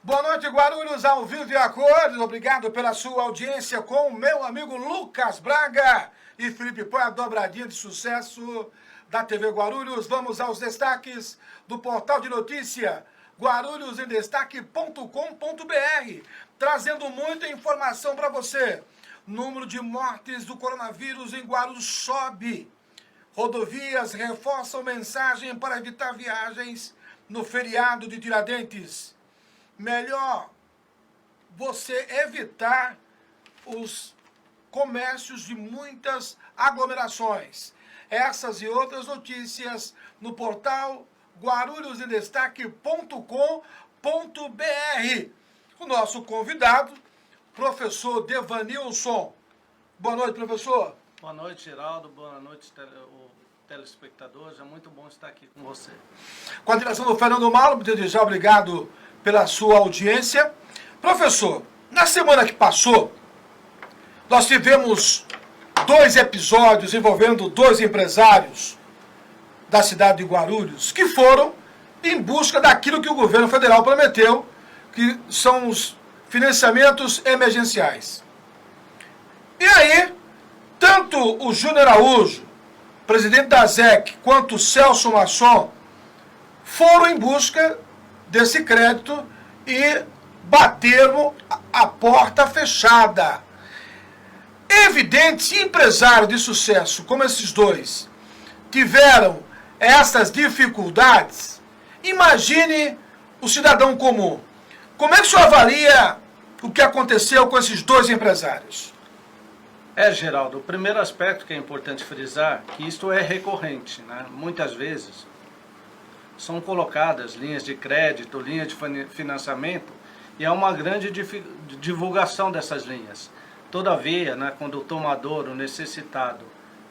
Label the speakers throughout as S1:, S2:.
S1: Boa noite, Guarulhos, ao vivo e a cores. Obrigado pela sua audiência com o meu amigo Lucas Braga e Felipe Põe, a dobradinha de sucesso da TV Guarulhos. Vamos aos destaques do portal de notícia guarulhosendestaque.com.br, trazendo muita informação para você. Número de mortes do coronavírus em Guarulhos sobe. Rodovias reforçam mensagem para evitar viagens no feriado de Tiradentes. Melhor você evitar os comércios de muitas aglomerações. Essas e outras notícias no portal guarulhosendestaque.com.br. O nosso convidado, professor Devanilson. Boa noite, professor.
S2: Boa noite, Geraldo. Boa noite, telespectadores. É muito bom estar aqui com você.
S1: Com a direção do Fernando Malo, desde já obrigado pela sua audiência. Professor, na semana que passou, nós tivemos 2 episódios envolvendo 2 empresários da cidade de Guarulhos que foram em busca daquilo que o governo federal prometeu, que são os financiamentos emergenciais. E aí, tanto o Júnior Araújo, presidente da ZEC, quanto o Celso Masson foram em busca desse crédito e bateram a porta fechada. Evidente, se empresários de sucesso como esses 2 tiveram essas dificuldades, imagine o cidadão comum. Como é que o senhor avalia o que aconteceu com esses 2 empresários?
S2: Geraldo, o primeiro aspecto que é importante frisar é que isto é recorrente, né? Muitas vezes são colocadas linhas de crédito, linhas de financiamento, e há uma grande divulgação dessas linhas. Todavia, né, quando o tomador, o necessitado,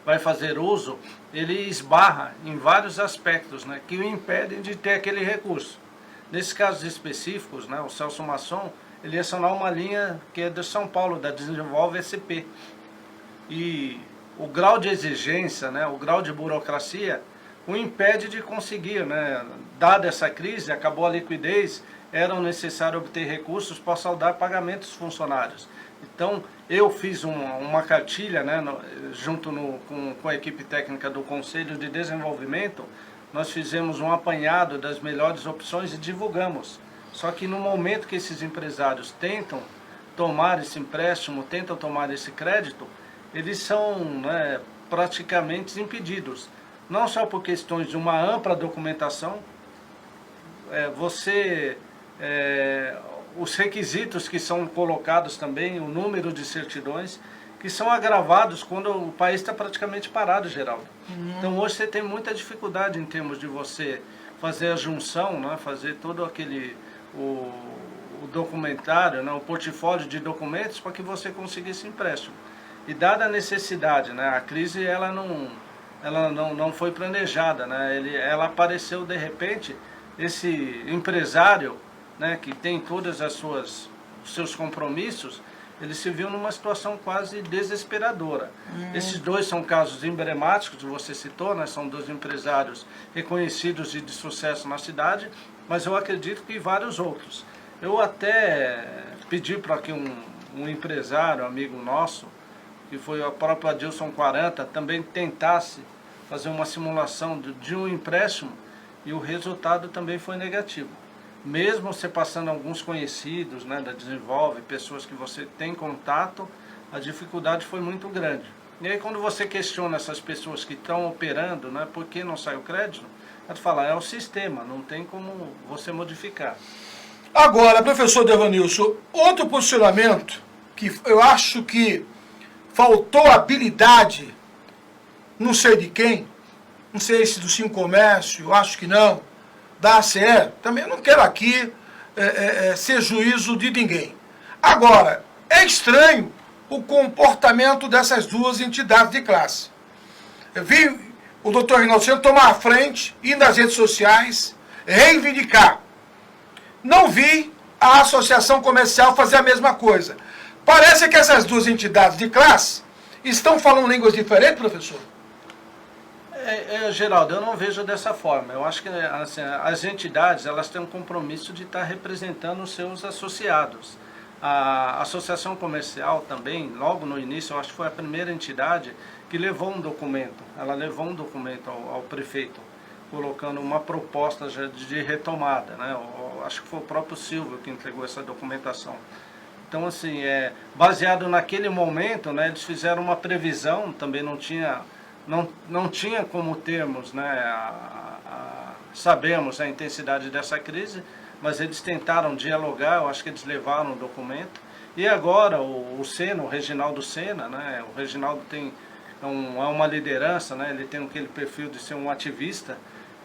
S2: vai fazer uso, ele esbarra em vários aspectos, né, que o impedem de ter aquele recurso. Nesses casos específicos, né, o Celso Masson, ele ia acionar uma linha que é de São Paulo, da Desenvolve SP. E o grau de exigência, né, o grau de burocracia, o impede de conseguir, né? Dada essa crise, acabou a liquidez, era necessário obter recursos para saldar pagamentos dos funcionários. Então, eu fiz uma cartilha, né, junto com a equipe técnica do Conselho de Desenvolvimento, nós fizemos um apanhado das melhores opções e divulgamos. Só que no momento que esses empresários tentam tomar esse empréstimo, tentam tomar esse crédito, eles são, né, praticamente impedidos. Não só por questões de uma ampla documentação, os requisitos que são colocados também, o número de certidões, que são agravados quando o país está praticamente parado, Geraldo. Então hoje você tem muita dificuldade em termos de você fazer a junção, né, fazer todo o documentário, né, o portfólio de documentos para que você consiga esse empréstimo. E dada a necessidade, né, a crise ela não foi planejada, né? Ela apareceu de repente, esse empresário, né, que tem todas os seus compromissos, ele se viu numa situação quase desesperadora. Esses 2 são casos emblemáticos, você citou, né, são 2 empresários reconhecidos e de sucesso na cidade, mas eu acredito que vários outros. Eu até pedi para que um empresário, amigo nosso, que foi o próprio Adilson 40, também tentasse fazer uma simulação de um empréstimo e o resultado também foi negativo. Mesmo você passando alguns conhecidos, né, da Desenvolve, pessoas que você tem contato, a dificuldade foi muito grande. E aí quando você questiona essas pessoas que estão operando, né, por que não sai o crédito, ela fala, é o sistema, não tem como você modificar.
S1: Agora, professor Devanilson, outro posicionamento que eu acho que faltou habilidade, não sei de quem, não sei se do Sim Comércio, eu acho que não, da ACE, também eu não quero aqui ser juízo de ninguém. Agora, é estranho o comportamento dessas 2 entidades de classe. Eu vi o doutor Reinaldo Seno tomar a frente, ir nas redes sociais, reivindicar. Não vi a associação comercial fazer a mesma coisa. Parece que essas 2 entidades de classe estão falando línguas diferentes, professor?
S2: Geraldo, eu não vejo dessa forma. Eu acho que assim, as entidades elas têm um compromisso de estar representando os seus associados. A associação comercial também, logo no início, eu acho que foi a primeira entidade que levou um documento. Ela levou um documento ao prefeito, colocando uma proposta de retomada, né? Eu acho que foi o próprio Silvio que entregou essa documentação. Então, assim, baseado naquele momento, né, eles fizeram uma previsão, também não tinha como termos, né, sabemos a intensidade dessa crise, mas eles tentaram dialogar, eu acho que eles levaram o documento. E agora o Sena, o Reginaldo Sena, né, o Reginaldo é uma liderança, né, ele tem aquele perfil de ser um ativista,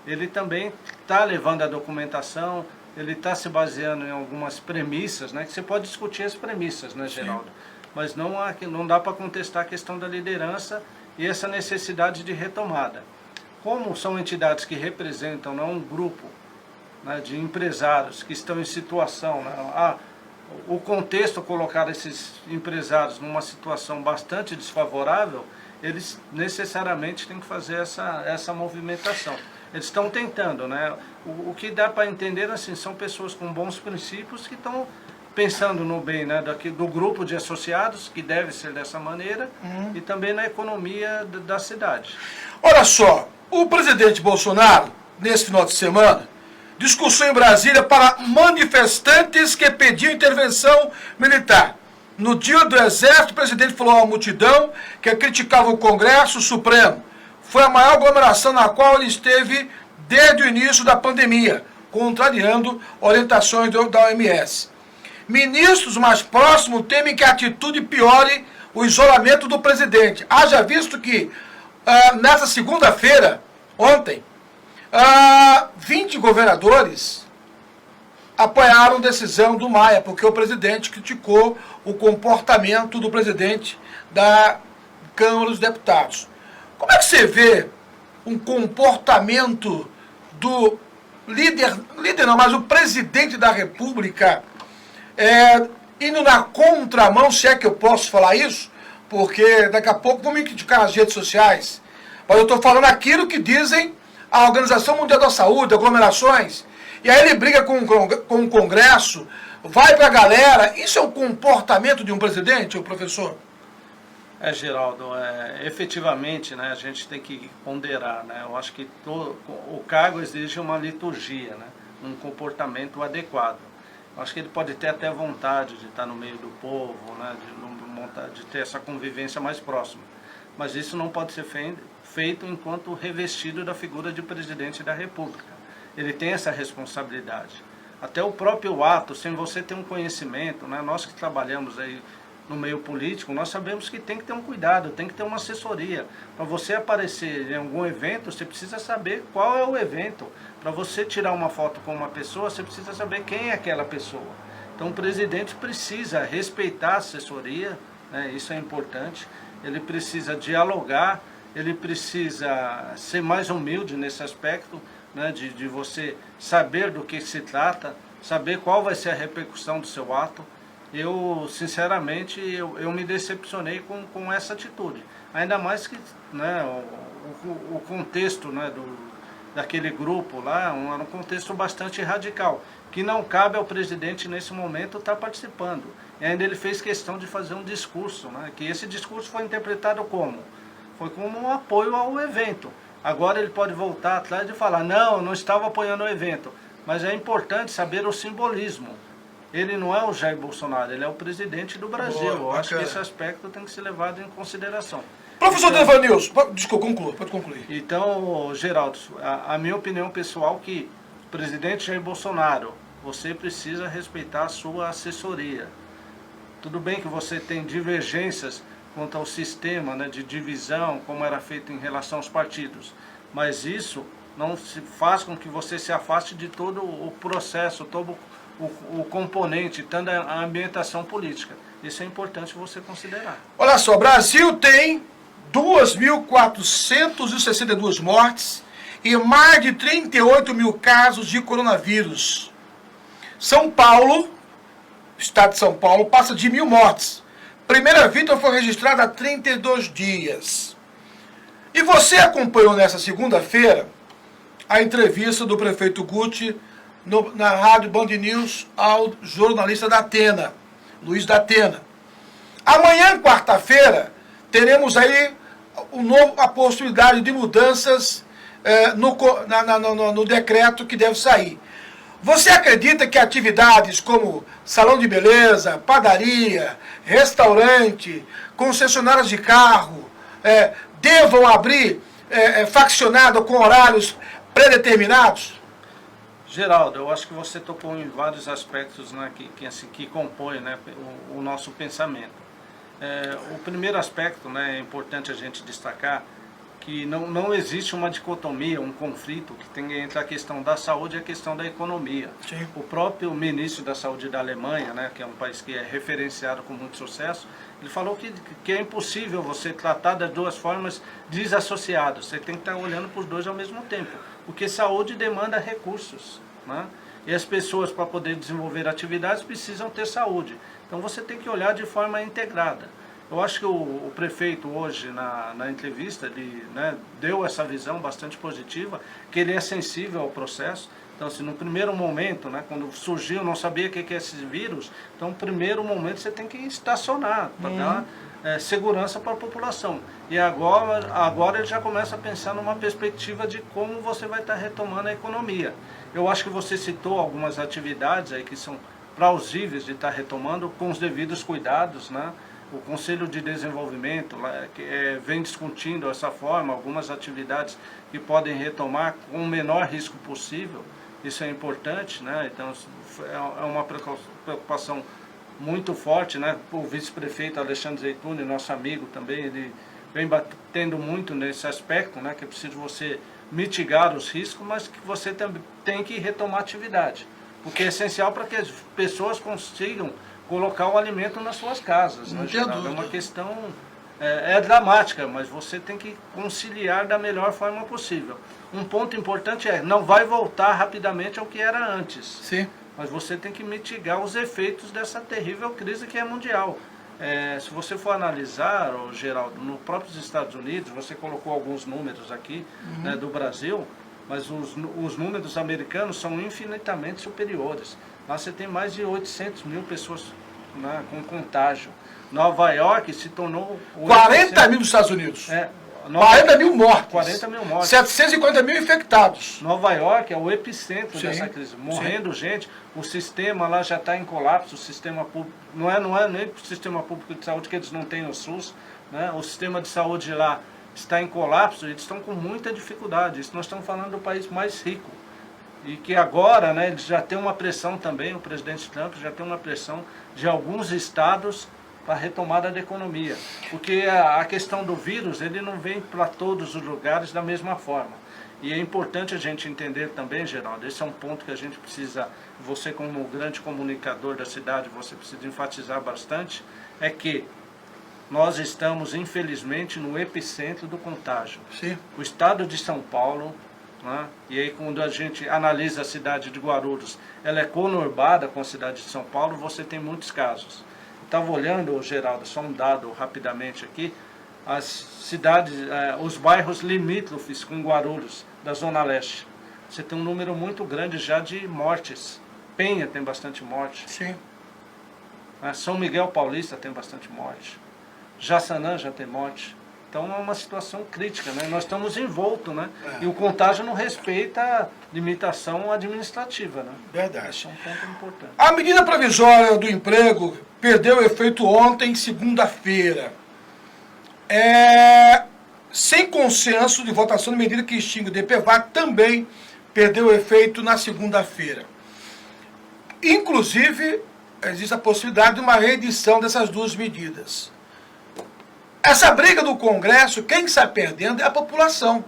S2: ele também está levando a documentação, ele está se baseando em algumas premissas, né, que você pode discutir as premissas, né, Geraldo? Mas não dá para contestar a questão da liderança e essa necessidade de retomada. Como são entidades que representam, não, um grupo, né, de empresários que estão em situação, né, o contexto colocar esses empresários numa situação bastante desfavorável, eles necessariamente têm que fazer essa movimentação. Eles estão tentando, né? O que dá para entender, assim, são pessoas com bons princípios que estão pensando no bem, né, do grupo de associados, que deve ser dessa maneira, e também na economia da cidade.
S1: Olha só, o presidente Bolsonaro, nesse final de semana, discursou em Brasília para manifestantes que pediam intervenção militar. No dia do Exército, o presidente falou à multidão que criticava o Congresso Supremo. Foi a maior aglomeração na qual ele esteve desde o início da pandemia, contrariando orientações da OMS. Ministros mais próximos temem que a atitude piore o isolamento do presidente. Haja visto que, nessa segunda-feira, ontem, 20 governadores apoiaram a decisão do Maia, porque o presidente criticou o comportamento do presidente da Câmara dos Deputados. Como é que você vê um comportamento do líder não, mas o presidente da República indo na contramão, se é que eu posso falar isso, porque daqui a pouco vão me criticar nas redes sociais, mas eu estou falando aquilo que dizem a Organização Mundial da Saúde, aglomerações, e aí ele briga com o Congresso, vai para a galera. Isso é o comportamento de um presidente, o professor?
S2: Geraldo, efetivamente, né, a gente tem que ponderar, né? Eu acho que o cargo exige uma liturgia, né, um comportamento adequado. Eu acho que ele pode ter até vontade de estar no meio do povo, né, de ter essa convivência mais próxima, mas isso não pode ser feito enquanto revestido da figura de presidente da República. Ele tem essa responsabilidade. Até o próprio ato, sem você ter um conhecimento, né, nós que trabalhamos aí no meio político, nós sabemos que tem que ter um cuidado, tem que ter uma assessoria. Para você aparecer em algum evento, você precisa saber qual é o evento. Para você tirar uma foto com uma pessoa, você precisa saber quem é aquela pessoa. Então o presidente precisa respeitar a assessoria, né, isso é importante. Ele precisa dialogar, ele precisa ser mais humilde nesse aspecto, né, de você saber do que se trata, saber qual vai ser a repercussão do seu ato. Eu, sinceramente, eu me decepcionei com essa atitude. Ainda mais que, né, o contexto, né, daquele grupo lá era um contexto bastante radical, que não cabe ao presidente nesse momento estar participando. E ainda ele fez questão de fazer um discurso, né, que esse discurso foi interpretado como? Foi como um apoio ao evento. Agora ele pode voltar atrás e falar, não, eu não estava apoiando o evento. Mas é importante saber o simbolismo. Ele não é o Jair Bolsonaro, ele é o presidente do Brasil. Eu acho que esse aspecto tem que ser levado em consideração.
S1: Professor Devanilson, desculpa, pode concluir.
S2: Então, Geraldo, a minha opinião pessoal é que o presidente Jair Bolsonaro, você precisa respeitar a sua assessoria. Tudo bem que você tem divergências quanto ao sistema, né, de divisão, como era feito em relação aos partidos, mas isso não se faz com que você se afaste de todo o processo, todo o componente, tanto a ambientação política. Isso é importante você considerar.
S1: Olha só, o Brasil tem 2.462 mortes e mais de 38 mil casos de coronavírus. São Paulo, estado de São Paulo, passa de 1.000 mortes. Primeira vítima foi registrada há 32 dias. E você acompanhou nessa segunda-feira a entrevista do prefeito Guti na rádio Band News ao jornalista da Atena, Luiz da Atena. Amanhã, quarta-feira, teremos aí a possibilidade de mudanças no decreto que deve sair. Você acredita que atividades como salão de beleza, padaria, restaurante, concessionárias de carro, devam abrir faccionado com horários predeterminados?
S2: Geraldo, eu acho que você tocou em vários aspectos, né, que compõem, né, o nosso pensamento. O primeiro aspecto, né, é importante a gente destacar que não existe uma dicotomia, um conflito que tem entre a questão da saúde e a questão da economia.
S1: Sim.
S2: O próprio ministro da Saúde da Alemanha, né, que é um país que é referenciado com muito sucesso, ele falou que é impossível você tratar das duas formas desassociadas. Você tem que estar olhando para os dois ao mesmo tempo, porque saúde demanda recursos, né? E as pessoas, para poder desenvolver atividades, precisam ter saúde. Então você tem que olhar de forma integrada. Eu acho que o prefeito hoje, na entrevista, ele, né, deu essa visão bastante positiva, que ele é sensível ao processo. Então, assim, no primeiro momento, né, quando surgiu, não sabia o que é esse vírus, então, no primeiro momento, você tem que estacionar, para dar segurança para a população. E agora ele já começa a pensar numa perspectiva de como você vai estar retomando a economia. Eu acho que você citou algumas atividades aí que são plausíveis de estar retomando com os devidos cuidados, né? O Conselho de Desenvolvimento vem discutindo essa forma, algumas atividades que podem retomar com o menor risco possível. Isso é importante, né? Então é uma preocupação muito forte, né? O vice-prefeito Alexandre Zeituni, nosso amigo também, ele vem batendo muito nesse aspecto, né? Que é preciso você mitigar os riscos, mas que você também tem que retomar a atividade, porque é essencial para que as pessoas consigam colocar o alimento nas suas casas. Né, é uma questão dramática, mas você tem que conciliar da melhor forma possível. Um ponto importante não vai voltar rapidamente ao que era antes.
S1: Sim.
S2: Mas você tem que mitigar os efeitos dessa terrível crise que é mundial. Se você for analisar, Geraldo, nos próprios Estados Unidos, você colocou alguns números aqui, né, do Brasil, mas os números americanos são infinitamente superiores. Lá você tem mais de 800 mil pessoas, né, com contágio. Nova York se tornou...
S1: 40 mil nos Estados Unidos. 40 mil mortos.
S2: 40 mil mortos.
S1: 750 mil infectados.
S2: Nova York é o epicentro dessa crise. Morrendo gente, o sistema lá já está em colapso, o sistema público... Não é nem o sistema público de saúde, que eles não têm o SUS, né? O sistema de saúde lá está em colapso, eles estão com muita dificuldade. Isso nós estamos falando do país mais rico. E que agora, né, eles já tem uma pressão também, o presidente Trump já tem uma pressão de alguns estados para a retomada da economia. Porque a questão do vírus, ele não vem para todos os lugares da mesma forma. E é importante a gente entender também, Geraldo, esse é um ponto que a gente precisa, você como grande comunicador da cidade, você precisa enfatizar bastante, é que nós estamos, infelizmente, no epicentro do contágio.
S1: Sim. O
S2: estado de São Paulo... né? E aí, quando a gente analisa a cidade de Guarulhos, ela é conurbada com a cidade de São Paulo, você tem muitos casos. Estava olhando, Geraldo, só um dado rapidamente aqui, as cidades, os bairros limítrofes com Guarulhos, da Zona Leste. Você tem um número muito grande já de mortes. Penha tem bastante morte.
S1: Sim.
S2: São Miguel Paulista tem bastante morte. Jaçanã já tem morte. Então é uma situação crítica, né? Nós estamos envoltos, né? E o contágio não respeita a limitação administrativa, né?
S1: Verdade.
S2: Esse é um ponto importante.
S1: A medida provisória do emprego perdeu efeito ontem, segunda-feira. Sem consenso de votação de medida que extingue o DPVAT, também perdeu efeito na segunda-feira. Inclusive, existe a possibilidade de uma reedição dessas duas medidas. Essa briga do Congresso, quem está perdendo é a população.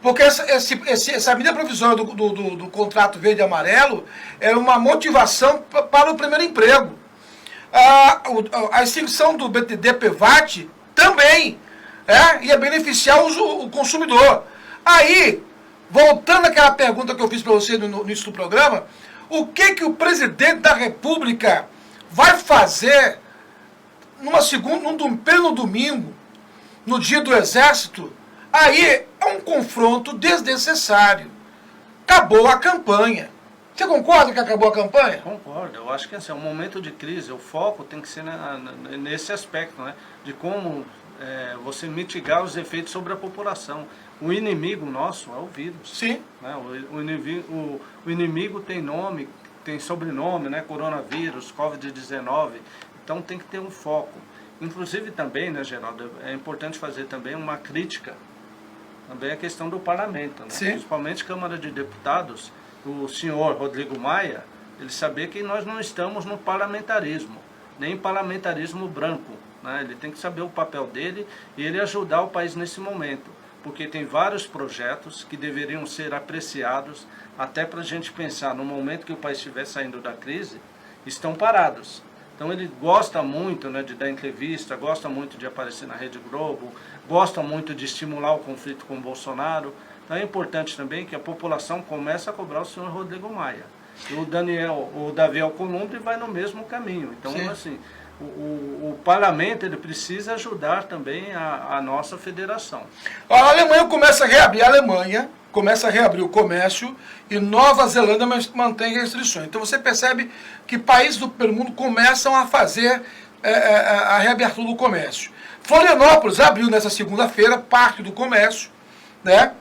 S1: Porque essa medida provisória do contrato verde e amarelo é uma motivação para o primeiro emprego. A extinção do DPVAT também ia beneficiar o consumidor. Aí, voltando àquela pergunta que eu fiz para você no início do programa, o que o presidente da República vai fazer pleno domingo, no dia do Exército, Aí é um confronto desnecessário. Acabou a campanha. Você concorda que acabou a campanha?
S2: Concordo. Eu acho que assim, é um momento de crise. O foco tem que ser nesse aspecto, né? De como você mitigar os efeitos sobre a população. O inimigo nosso é o vírus.
S1: Sim.
S2: Né? O inimigo tem nome, tem sobrenome, né? Coronavírus, Covid-19. Então tem que ter um foco. Inclusive também, né, Geraldo, é importante fazer também uma crítica. Também a questão do parlamento, né? Principalmente Câmara de Deputados. O senhor Rodrigo Maia, ele saber que nós não estamos no parlamentarismo, nem parlamentarismo branco, né? Ele tem que saber o papel dele e ele ajudar o país nesse momento, porque tem vários projetos que deveriam ser apreciados, até para a gente pensar, no momento que o país estiver saindo da crise, estão parados. Então ele gosta muito, né, de dar entrevista, gosta muito de aparecer na Rede Globo, gosta muito de estimular o conflito com o Bolsonaro. Então é importante também que a população comece a cobrar o senhor Rodrigo Maia. E o Davi Alcolumbre vai no mesmo caminho. Então, assim, o parlamento ele precisa ajudar também a nossa federação.
S1: A Alemanha começa a reabrir o comércio e Nova Zelândia mantém restrições. Então você percebe que países do primeiro mundo começam a fazer a reabertura do comércio. Florianópolis abriu nessa segunda-feira parte do comércio, né?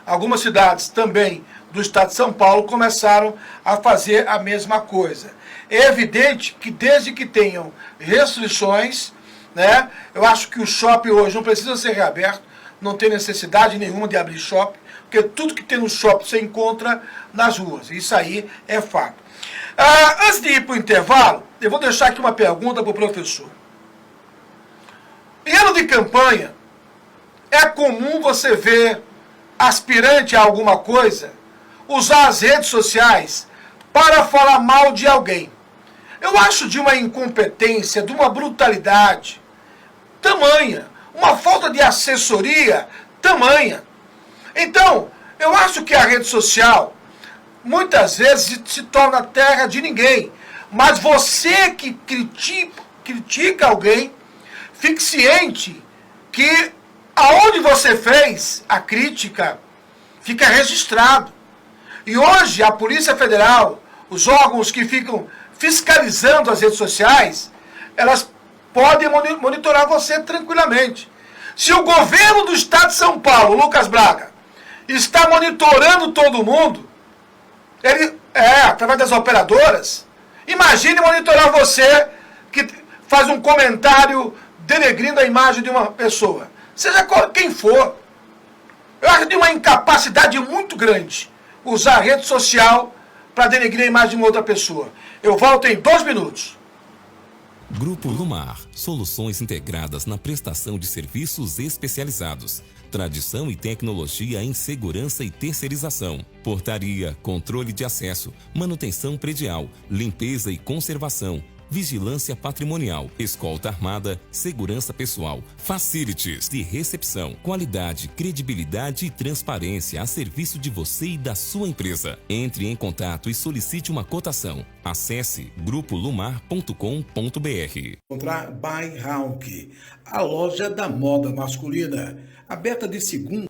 S1: Algumas cidades também do estado de São Paulo começaram a fazer a mesma coisa. É evidente que desde que tenham restrições, né, eu acho que o shopping hoje não precisa ser reaberto, não tem necessidade nenhuma de abrir shopping, porque tudo que tem no shopping você encontra nas ruas. Isso aí é fato. Antes de ir para o intervalo, eu vou deixar aqui uma pergunta para o professor. Em ano de campanha, é comum você ver aspirante a alguma coisa usar as redes sociais para falar mal de alguém. Eu acho de uma incompetência, de uma brutalidade tamanha, uma falta de assessoria tamanha. Então, eu acho que a rede social muitas vezes se torna terra de ninguém. Mas você que critica alguém, fique ciente que aonde você fez a crítica, fica registrado. E hoje a Polícia Federal, os órgãos que ficam fiscalizando as redes sociais, elas podem monitorar você tranquilamente. Se o governo do estado de São Paulo, Lucas Braga, está monitorando todo mundo, através das operadoras, imagine monitorar você que faz um comentário denegrindo a imagem de uma pessoa. Seja quem for. Eu acho de uma incapacidade muito grande usar a rede social para denegrir a imagem de uma outra pessoa. Eu volto em 2 minutos.
S3: Grupo Lumar. Soluções integradas na prestação de serviços especializados. Tradição e tecnologia em segurança e terceirização. Portaria, controle de acesso, manutenção predial, limpeza e conservação. Vigilância patrimonial, escolta armada, segurança pessoal, facilities de recepção, qualidade, credibilidade e transparência a serviço de você e da sua empresa. Entre em contato e solicite uma cotação. Acesse grupolumar.com.br.
S4: Encontrar By Hawk, a loja da moda masculina, aberta de segunda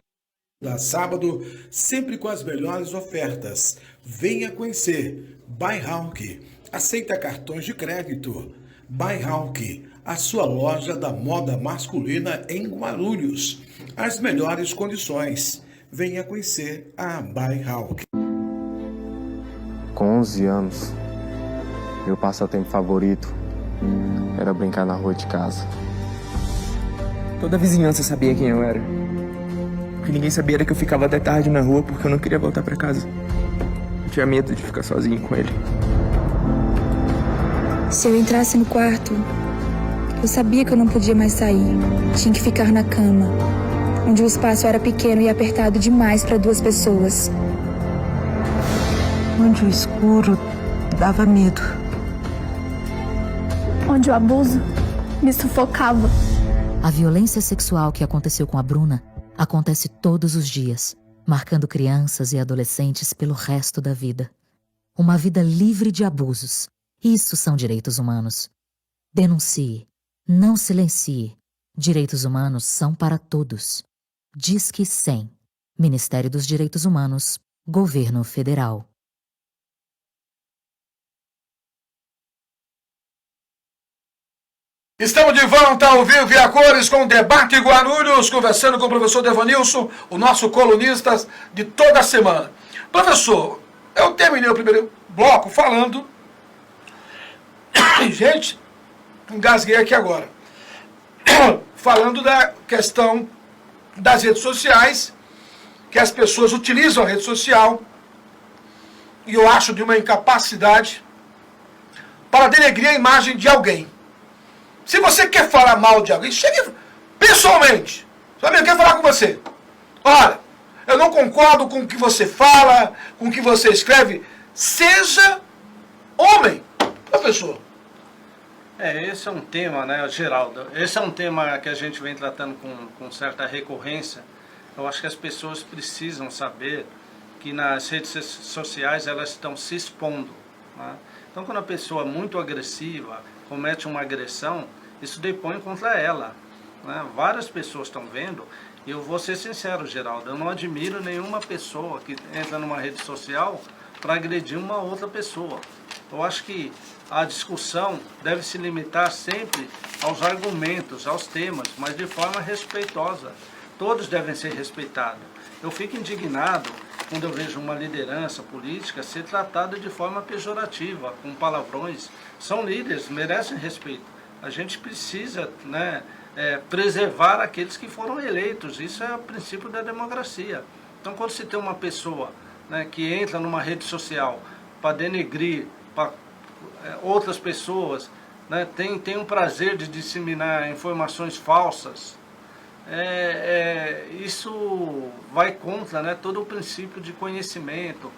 S4: a sábado, sempre com as melhores ofertas. Venha conhecer By Hawk. Aceita cartões de crédito. By Hawk, a sua loja da moda masculina em Guarulhos. As melhores condições. Venha conhecer a By Hawk.
S5: Com 11 anos, meu passatempo favorito era brincar na rua de casa.
S6: Toda a vizinhança sabia quem eu era. O que ninguém sabia era que eu ficava até tarde na rua porque eu não queria voltar pra casa. Eu tinha medo de ficar sozinho com ele.
S7: Se eu entrasse no quarto, eu sabia que eu não podia mais sair. Tinha que ficar na cama, onde o espaço era pequeno e apertado demais para 2 pessoas.
S8: Onde o escuro dava medo.
S9: Onde o abuso me sufocava.
S10: A violência sexual que aconteceu com a Bruna acontece todos os dias, marcando crianças e adolescentes pelo resto da vida. Uma vida livre de abusos. Isso são direitos humanos. Denuncie. Não silencie. Direitos humanos são para todos. Disque 100. Ministério dos Direitos Humanos, Governo Federal.
S1: Estamos de volta ao vivo e a cores com o Debate Guarulhos, conversando com o professor Devanilson, o nosso colunista de toda a semana. Professor, eu terminei o primeiro bloco falando... Gente, engasguei aqui agora. Falando da questão das redes sociais, que as pessoas utilizam a rede social, e eu acho de uma incapacidade para denegrir a imagem de alguém. Se você quer falar mal de alguém, chegue pessoalmente. Sabe, eu quero falar com você. Olha, eu não concordo com o que você fala, com o que você escreve. Seja homem, professor.
S2: Esse é um tema, né, Geraldo? Esse é um tema que a gente vem tratando com certa recorrência. Eu acho que as pessoas precisam saber que nas redes sociais elas estão se expondo, né? Então, quando a pessoa é muito agressiva, comete uma agressão, isso depõe contra ela, né? Várias pessoas estão vendo, e eu vou ser sincero, Geraldo, eu não admiro nenhuma pessoa que entra numa rede social para agredir uma outra pessoa. Eu acho que a discussão deve se limitar sempre aos argumentos, aos temas, mas de forma respeitosa. Todos devem ser respeitados. Eu fico indignado quando eu vejo uma liderança política ser tratada de forma pejorativa, com palavrões. São líderes, merecem respeito. A gente precisa, né, preservar aqueles que foram eleitos. Isso é o princípio da democracia. Então, quando se tem uma pessoa, né, que entra numa rede social para denegrir para outras pessoas, né, tem um prazer de disseminar informações falsas, isso vai contra, né, todo o princípio de conhecimento,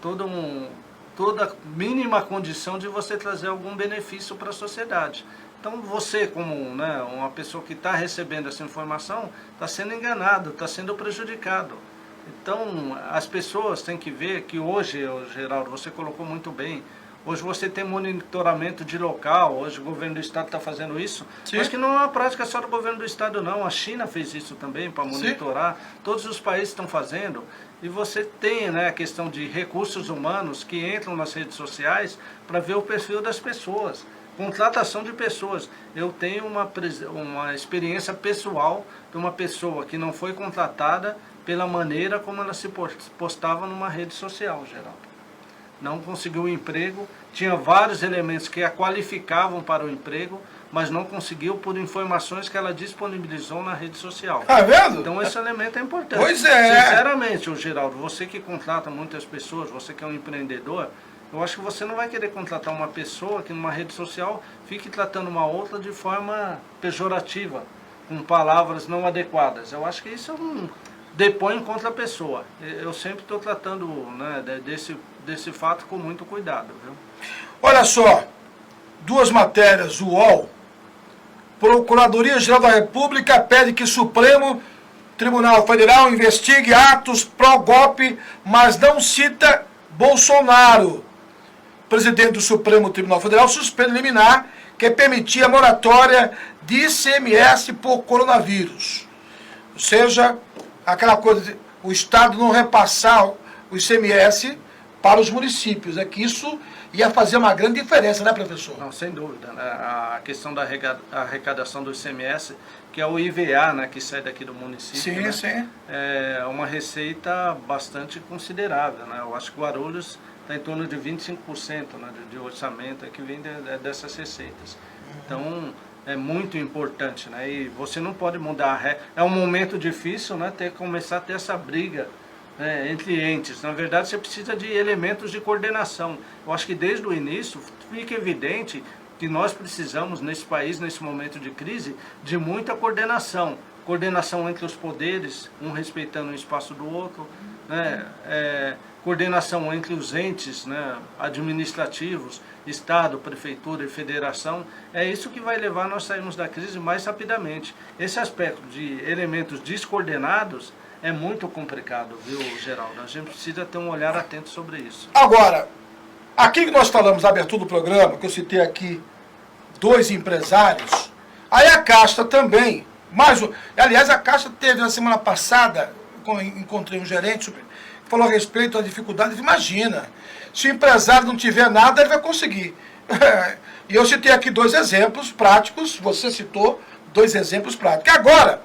S2: toda mínima condição de você trazer algum benefício para a sociedade. Então você, como, né, uma pessoa que está recebendo essa informação, está sendo enganado, está sendo prejudicado. Então as pessoas têm que ver que hoje, Geraldo, você colocou muito bem, hoje você tem monitoramento de local, hoje o governo do estado está fazendo isso, sim, mas que não é uma prática só do governo do estado não, a China fez isso também para monitorar, sim, todos os países estão fazendo, e você tem, né, a questão de recursos humanos que entram nas redes sociais para ver o perfil das pessoas, contratação de pessoas. Eu tenho uma experiência pessoal de uma pessoa que não foi contratada pela maneira como ela se postava numa rede social, Geraldo. Não conseguiu o emprego, tinha vários elementos que a qualificavam para o emprego, mas não conseguiu por informações que ela disponibilizou na rede social.
S1: Tá vendo?
S2: Então esse elemento é importante.
S1: Pois é.
S2: Sinceramente, Geraldo, você que contrata muitas pessoas, você que é um empreendedor, eu acho que você não vai querer contratar uma pessoa que numa rede social fique tratando uma outra de forma pejorativa, com palavras não adequadas. Eu acho que isso depõe contra a pessoa. Eu sempre estou tratando, né, desse fato com muito cuidado, viu?
S1: Olha só, duas matérias, o UOL. Procuradoria-Geral da República pede que Supremo Tribunal Federal investigue atos pró-golpe, mas não cita Bolsonaro. O presidente do Supremo Tribunal Federal suspende liminar que permitia moratória de ICMS por coronavírus. Ou seja, aquela coisa de o Estado não repassar o ICMS para os municípios. É que isso ia fazer uma grande diferença, né, professor?
S2: Não, sem dúvida. Né? A questão da arrecadação do ICMS, que é o IVA, né, que sai daqui do município,
S1: sim,
S2: né?
S1: Sim.
S2: É uma receita bastante considerável. Né? Eu acho que Guarulhos está em torno de 25%, né, de orçamento que vem dessas receitas. Então, é muito importante, né? E você não pode mudar a regra. É um momento difícil, né? Começar a ter essa briga, né, entre entes. Na verdade, você precisa de elementos de coordenação. Eu acho que desde o início fica evidente que nós precisamos, nesse país, nesse momento de crise, de muita coordenação. Coordenação entre os poderes, um respeitando o espaço do outro, né? Coordenação entre os entes, né, administrativos, Estado, Prefeitura e Federação. É isso que vai levar nós sairmos da crise mais rapidamente. Esse aspecto de elementos descoordenados é muito complicado, viu, Geraldo? A gente precisa ter um olhar atento sobre isso.
S1: Agora, aqui que nós falamos na abertura do programa, que eu citei aqui 2 empresários, aí a Casta também Mais um. Aliás, a Caixa teve na semana passada, encontrei um gerente que falou a respeito da dificuldade. Imagina, se o empresário não tiver nada, ele vai conseguir. E eu citei aqui 2 exemplos práticos, você citou 2 exemplos práticos. Agora,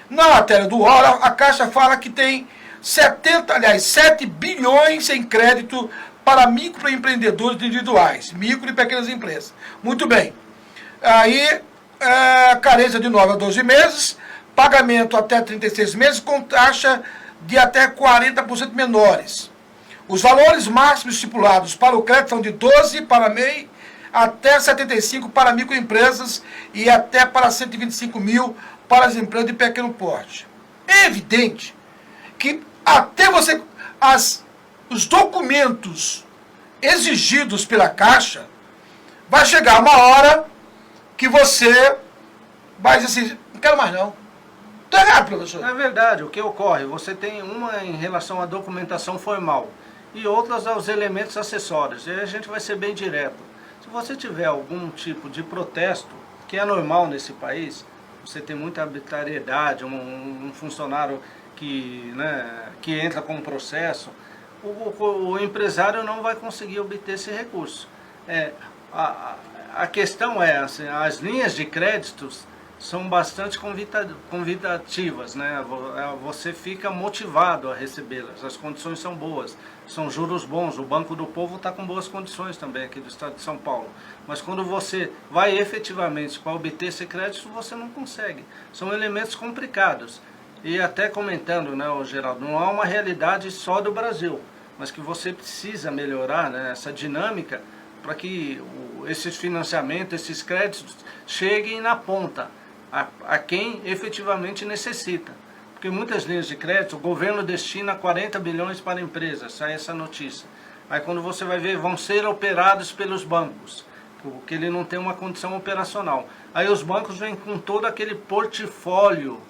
S1: na matéria do UOL, a Caixa fala que tem 7 bilhões em crédito para microempreendedores individuais, micro e pequenas empresas. Muito bem. Aí, carência de 9 a 12 meses, pagamento até 36 meses, com taxa de até 40% menores. Os valores máximos estipulados para o crédito são de 12 para MEI, até 75 para microempresas e até para 125 mil para as empresas de pequeno porte. É evidente que até você, os documentos exigidos pela Caixa, vai chegar uma hora que você vai dizer assim, não quero mais não. Estou errado, professor.
S2: É verdade, o que ocorre? Você tem uma em relação à documentação formal e outras aos elementos acessórios. E aí a gente vai ser bem direto. Se você tiver algum tipo de protesto, que é normal nesse país, você tem muita arbitrariedade, um funcionário que entra com um processo, o empresário não vai conseguir obter esse recurso. A questão é, assim, as linhas de créditos são bastante convidativas, né? Você fica motivado a recebê-las, as condições são boas, são juros bons, o Banco do Povo está com boas condições também aqui do estado de São Paulo. Mas quando você vai efetivamente para obter esse crédito, você não consegue. São elementos complicados. E até comentando, né, Geraldo, não há uma realidade só do Brasil, mas que você precisa melhorar, né, essa dinâmica para que esses financiamentos, esses créditos cheguem na ponta, a quem efetivamente necessita. Porque muitas linhas de crédito, o governo destina 40 bilhões para empresas, sai essa notícia. Aí quando você vai ver, vão ser operados pelos bancos, porque ele não tem uma condição operacional. Aí os bancos vêm com todo aquele portfólio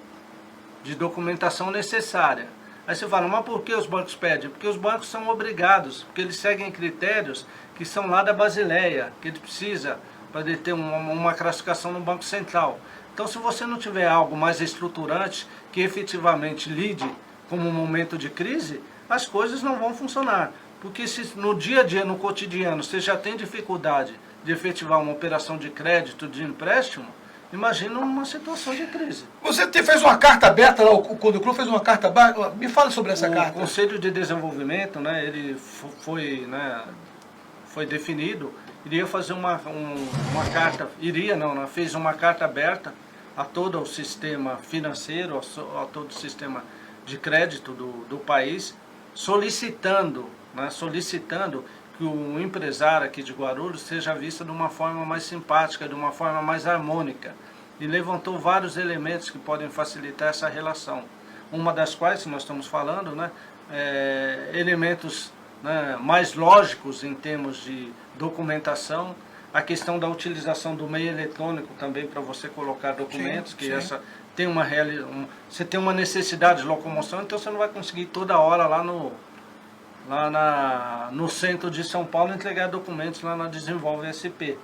S2: de documentação necessária. Aí você fala, mas por que os bancos pedem? Porque os bancos são obrigados, porque eles seguem critérios que são lá da Basileia, que ele precisa para ele ter uma classificação no Banco Central. Então, se você não tiver algo mais estruturante, que efetivamente lide como um momento de crise, as coisas não vão funcionar. Porque se no dia a dia, no cotidiano, você já tem dificuldade de efetivar uma operação de crédito, de empréstimo, imagina uma situação de crise.
S1: Você fez uma carta aberta lá, o Codicru fez uma carta aberta, me fala sobre essa carta.
S2: O Conselho de Desenvolvimento, né, ele foi definido, iria fazer uma carta, fez uma carta aberta a todo o sistema financeiro, a todo o sistema de crédito do país, solicitando que o empresário aqui de Guarulhos seja visto de uma forma mais simpática, de uma forma mais harmônica. E levantou vários elementos que podem facilitar essa relação. Uma das quais, que nós estamos falando, né, elementos, né, mais lógicos em termos de documentação, a questão da utilização do meio eletrônico também para você colocar documentos, sim, que sim. Você tem uma necessidade de locomoção, então você não vai conseguir toda hora lá no centro de São Paulo entregar documentos lá na Desenvolve SP.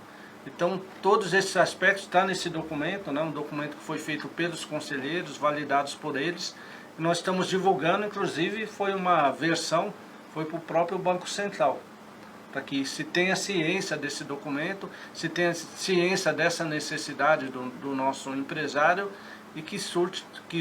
S2: Então, todos esses aspectos estão nesse documento, né, um documento que foi feito pelos conselheiros, validados por eles. E nós estamos divulgando, inclusive, foi uma versão, foi para o próprio Banco Central, para que se tenha ciência desse documento, se tenha ciência dessa necessidade do nosso empresário e que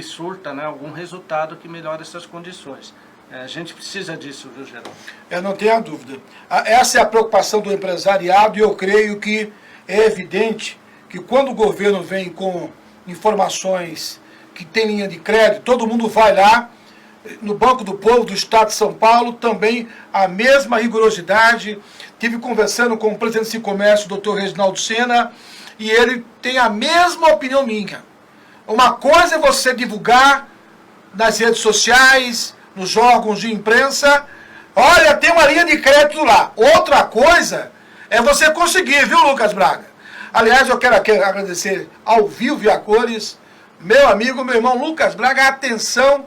S2: surta, né, algum resultado que melhore essas condições. A gente precisa disso, viu, Geraldo?
S1: Eu não tenho a dúvida. Essa é a preocupação do empresariado e eu creio que é evidente que quando o governo vem com informações que tem linha de crédito, todo mundo vai lá. No Banco do Povo do Estado de São Paulo, também a mesma rigorosidade. Estive conversando com o presidente de Comércio, o doutor Reginaldo Sena, e ele tem a mesma opinião minha. Uma coisa é você divulgar nas redes sociais, nos órgãos de imprensa, olha, tem uma linha de crédito lá. Outra coisa é você conseguir, viu, Lucas Braga? Aliás, eu quero aqui agradecer ao vivo e a cores, meu amigo, meu irmão Lucas Braga, a atenção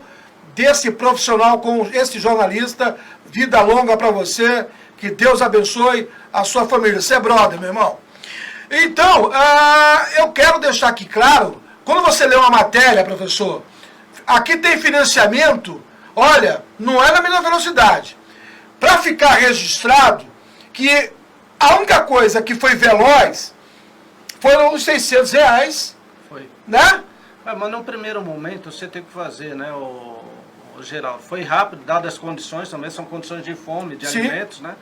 S1: desse profissional com esse jornalista. Vida longa para você, que Deus abençoe a sua família. Você é brother, meu irmão. Então, eu quero deixar aqui claro quando você lê uma matéria, professor, aqui tem financiamento, olha, não é na mesma velocidade. Para ficar registrado que a única coisa que foi veloz foram os R$600,
S2: Foi.
S1: né?
S2: Mas no primeiro momento você tem que fazer, né, o Geraldo? Foi rápido, dadas as condições também, são condições de fome, de alimentos, né?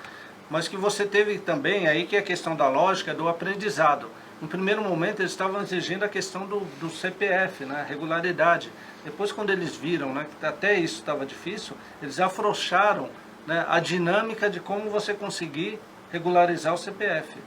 S2: Mas que você teve também, aí que é a questão da lógica, do aprendizado. No primeiro momento eles estavam exigindo a questão do CPF, né, regularidade. Depois quando eles viram, né, que até isso estava difícil, eles afrouxaram, né, a dinâmica de como você conseguir regularizar o CPF.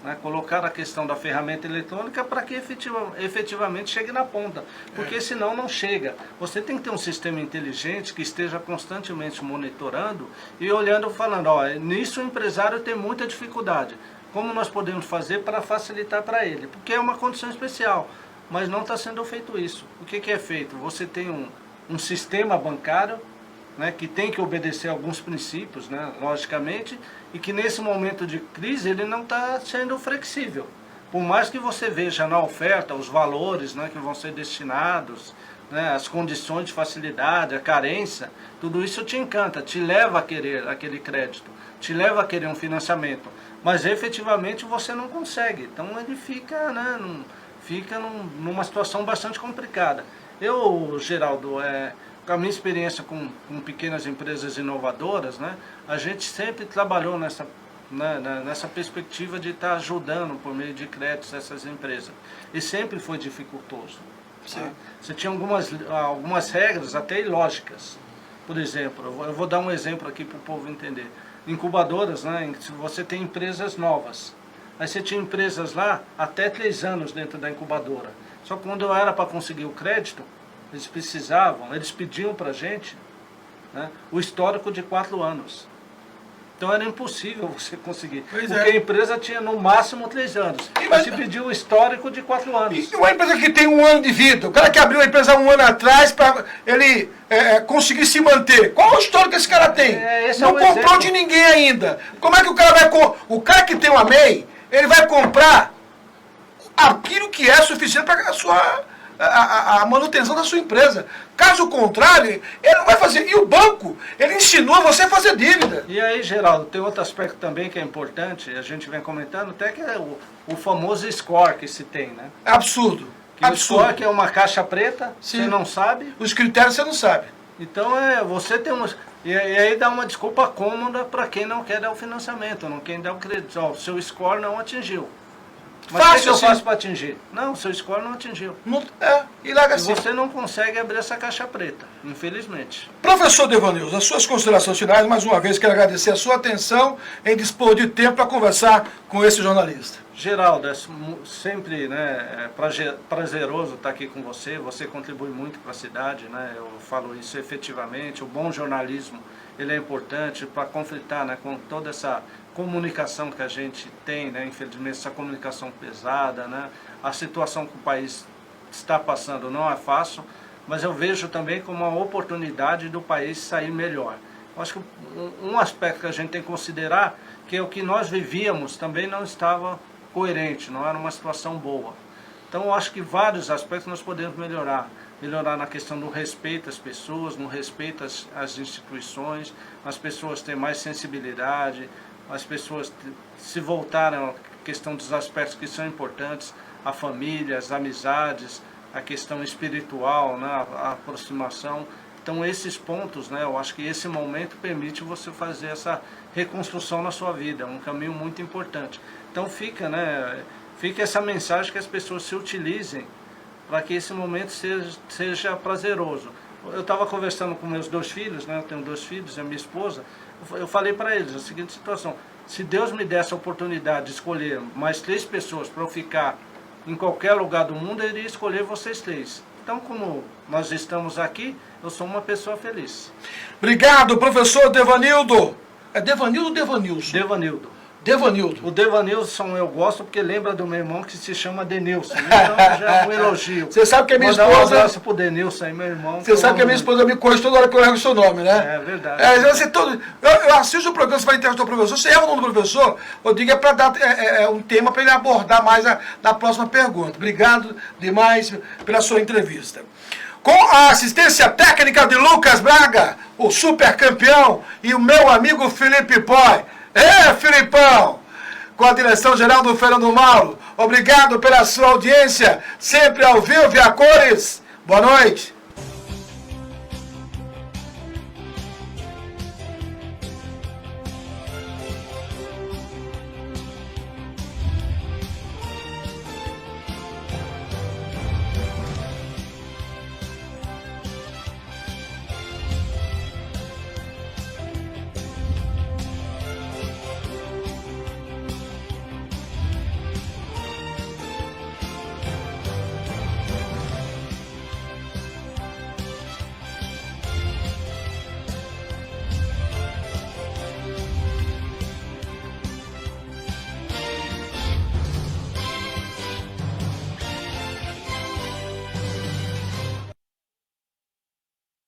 S2: Né, colocar a questão da ferramenta eletrônica para que efetivamente chegue na ponta, porque senão não chega. Você tem que ter um sistema inteligente que esteja constantemente monitorando e olhando, falando, ó, nisso o empresário tem muita dificuldade, como nós podemos fazer para facilitar para ele, porque é uma condição especial, mas não está sendo feito isso. O que é feito? Você tem um sistema bancário, né, que tem que obedecer alguns princípios, né, logicamente, e que nesse momento de crise ele não está sendo flexível. Por mais que você veja na oferta os valores, né, que vão ser destinados, né, as condições de facilidade, a carência, tudo isso te encanta, te leva a querer aquele crédito, te leva a querer um financiamento, mas efetivamente você não consegue. Então ele fica, né, numa situação bastante complicada. Eu, Geraldo, com a minha experiência com pequenas empresas inovadoras, né, a gente sempre trabalhou nessa perspectiva de estar ajudando por meio de créditos essas empresas. E sempre foi dificultoso. Tá? Você tinha algumas regras até ilógicas. Por exemplo, eu vou dar um exemplo aqui para o povo entender. Incubadoras, né, se você tem empresas novas. Aí você tinha empresas lá até 3 anos dentro da incubadora. Só que quando era para conseguir o crédito, eles pediam para a gente, né, o histórico de 4 anos. Então era impossível você conseguir. Porque a empresa tinha no máximo 3 anos. E se pediu o histórico de 4 anos.
S1: E uma empresa que tem 1 ano de vida, o cara que abriu a empresa 1 ano atrás para ele conseguir se manter. Qual é o histórico que esse cara tem? Não comprou exemplo de ninguém ainda. Como é que o cara vai... O cara que tem uma MEI, ele vai comprar aquilo que é suficiente para a manutenção da sua empresa. Caso contrário, ele não vai fazer. E o banco, ele ensinou você a fazer dívida.
S2: E aí, Geraldo, tem outro aspecto também que é importante, a gente vem comentando, até que é o famoso score que se tem, né?
S1: É absurdo.
S2: O score que é uma caixa preta, sim, você não sabe.
S1: Os critérios você não sabe.
S2: Então, você tem uns... E aí dá uma desculpa cômoda para quem não quer dar o financiamento, não quer dar o crédito. Ó, o seu score não atingiu. Mas o que eu faço para atingir? Não, o seu score não atingiu.
S1: E larga assim.
S2: Você não consegue abrir essa caixa preta, infelizmente.
S1: Professor Devanildo, as suas considerações finais, mais uma vez quero agradecer a sua atenção em dispor de tempo para conversar com esse jornalista.
S2: Geraldo, é sempre, né, prazeroso estar aqui com você, você contribui muito para a cidade, né, eu falo isso efetivamente, o bom jornalismo ele é importante para conflitar, né, com toda essa comunicação que a gente tem, né, infelizmente essa comunicação pesada, né, a situação que o país está passando não é fácil, mas eu vejo também como uma oportunidade do país sair melhor. Eu acho que um aspecto que a gente tem que considerar que é o que nós vivíamos também não estava coerente, não era uma situação boa. Então eu acho que vários aspectos nós podemos melhorar na questão do respeito às pessoas, no respeito às instituições, as pessoas terem mais sensibilidade, as pessoas se voltarem à questão dos aspectos que são importantes, a família, as amizades, a questão espiritual, né, a aproximação. Então esses pontos, né, eu acho que esse momento permite você fazer essa reconstrução na sua vida, é um caminho muito importante. Então fica essa mensagem que as pessoas se utilizem para que esse momento seja prazeroso. Eu estava conversando com meus 2 filhos, né, eu tenho 2 filhos e a minha esposa, eu falei para eles a seguinte situação: se Deus me desse a oportunidade de escolher mais 3 pessoas para eu ficar em qualquer lugar do mundo, eu iria escolher vocês 3. Então, como nós estamos aqui, eu sou uma pessoa feliz.
S1: Obrigado, professor Devanildo. É Devanildo ou Devanilson?
S2: Devanildo.
S1: Devanildo.
S2: O Devanilson eu gosto porque lembra do meu irmão que se chama Denilson. Então já é um elogio.
S1: Você sabe que a minha
S2: Mandar
S1: esposa...
S2: um abraço pro Denilson aí, meu irmão.
S1: Você sabe que a minha esposa me corrige toda hora que eu erro o seu nome, né?
S2: É verdade.
S1: Eu assisto o programa, você vai interagir com o professor, você erra o nome do professor, eu digo é para dar um tema para ele abordar mais na próxima pergunta. Obrigado demais pela sua entrevista. Com a assistência técnica de Lucas Braga, o super campeão, e o meu amigo Felipe Poi. Filipão! Com a direção geral do Fernando Mauro. Obrigado pela sua audiência, sempre ao vivo e a cores. Boa noite.